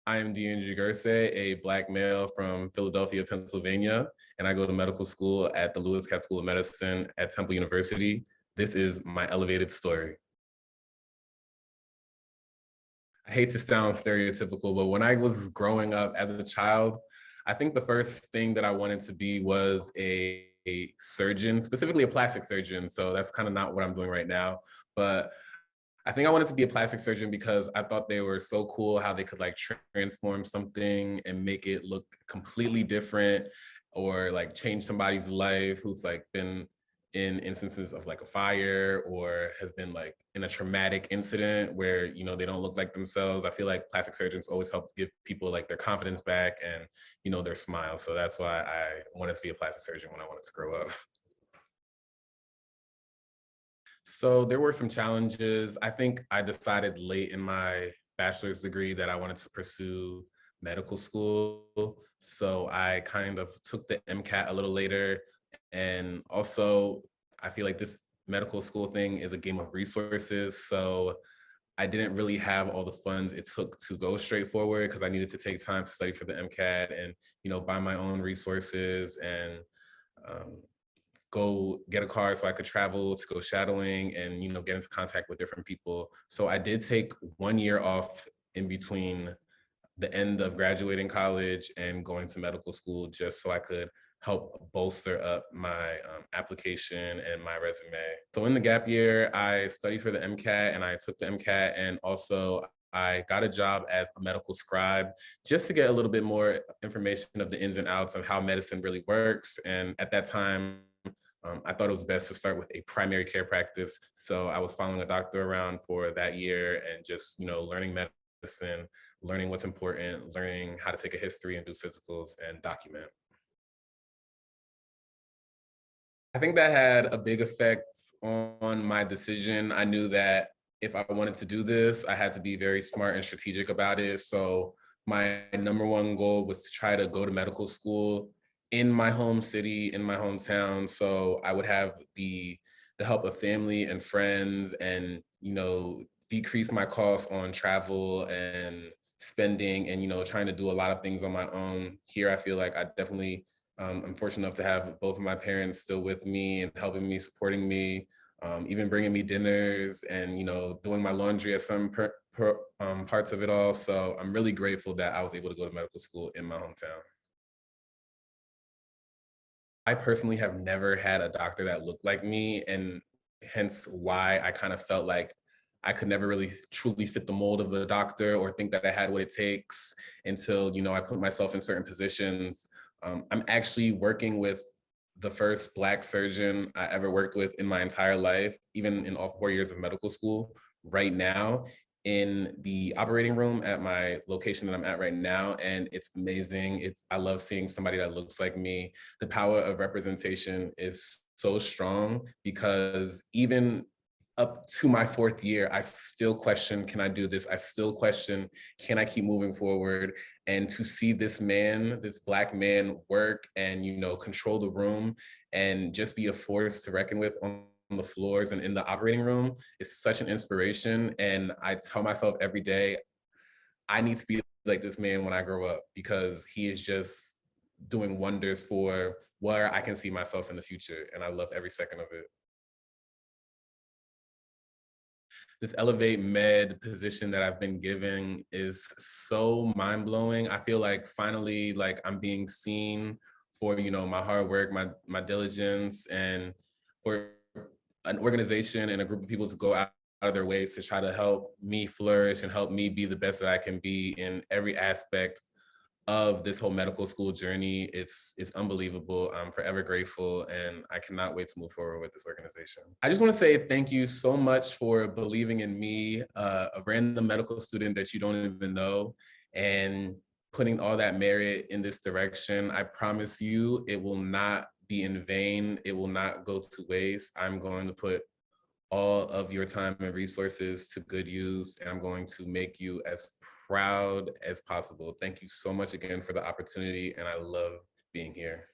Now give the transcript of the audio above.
I am Deanna Gursay, a Black male from Philadelphia, Pennsylvania, and I go to medical school at the Lewis Katz School of Medicine at Temple University. This is my elevated story. I hate to sound stereotypical, but when I was growing up as a child, I think the first thing that I wanted to be was a surgeon, specifically a plastic surgeon. So that's kind of not what I'm doing right now. But I think I wanted to be a plastic surgeon because I thought they were so cool how they could like transform something and make it look completely different, or like change somebody's life who's like been in instances of like a fire or has been like in a traumatic incident where, you know, they don't look like themselves. I feel like plastic surgeons always help give people like their confidence back and, you know, their smile. So that's why I wanted to be a plastic surgeon when I wanted to grow up. So there were some challenges. I think I decided late in my bachelor's degree that I wanted to pursue medical school. So I kind of took the MCAT a little later. And also, I feel like this medical school thing is a game of resources. So I didn't really have all the funds it took to go straight forward because I needed to take time to study for the MCAT and, you know, buy my own resources and um, go get a car so I could travel to go shadowing and, you know, get into contact with different people. So I did take 1 year off in between the end of graduating college and going to medical school just so I could help bolster up my application and my resume. So in the gap year, I studied for the MCAT and I took the MCAT, and also I got a job as a medical scribe just to get a little bit more information of the ins and outs of how medicine really works. And at that time, I thought it was best to start with a primary care practice. So I was following a doctor around for that year and just, you know, learning medicine, learning what's important, learning how to take a history and do physicals and document. I think that had a big effect on my decision. I knew that if I wanted to do this, I had to be very smart and strategic about it. So my number one goal was to try to go to medical school in my home city, in my hometown. So I would have the help of family and friends, and, you know, decrease my costs on travel and spending, and, you know, trying to do a lot of things on my own. Here, I feel like I definitely I'm fortunate enough to have both of my parents still with me and helping me, supporting me, even bringing me dinners and, you know, doing my laundry at some parts of it all. So I'm really grateful that I was able to go to medical school in my hometown. I personally have never had a doctor that looked like me, and hence why I kind of felt like I could never really truly fit the mold of a doctor or think that I had what it takes until, you know, I put myself in certain positions. I'm actually working with the first Black surgeon I ever worked with in my entire life, even in all 4 years of medical school, right now in the operating room at my location that I'm at right now. And it's amazing. I love seeing somebody that looks like me. The power of representation is so strong because even up to my 4th year, I still question, can I do this? I still question, can I keep moving forward? And to see this man, this Black man work and, you know, control the room and just be a force to reckon with on the floors and in the operating room is such an inspiration. And I tell myself every day, I need to be like this man when I grow up because he is just doing wonders for where I can see myself in the future. And I love every second of it. This Elevate Med position that I've been given is so mind blowing. I feel like finally, like I'm being seen for, you know, my hard work, my diligence, and for an organization and a group of people to go out of their ways to try to help me flourish and help me be the best that I can be in every aspect of this whole medical school journey. It's unbelievable. I'm forever grateful, and I cannot wait to move forward with this organization. I just want to say thank you so much for believing in me, a random medical student that you don't even know, and putting all that merit in this direction. I promise you it will not be in vain. It will not go to waste. I'm going to put all of your time and resources to good use, and I'm going to make you as proud as possible. Thank you so much again for the opportunity, and I love being here.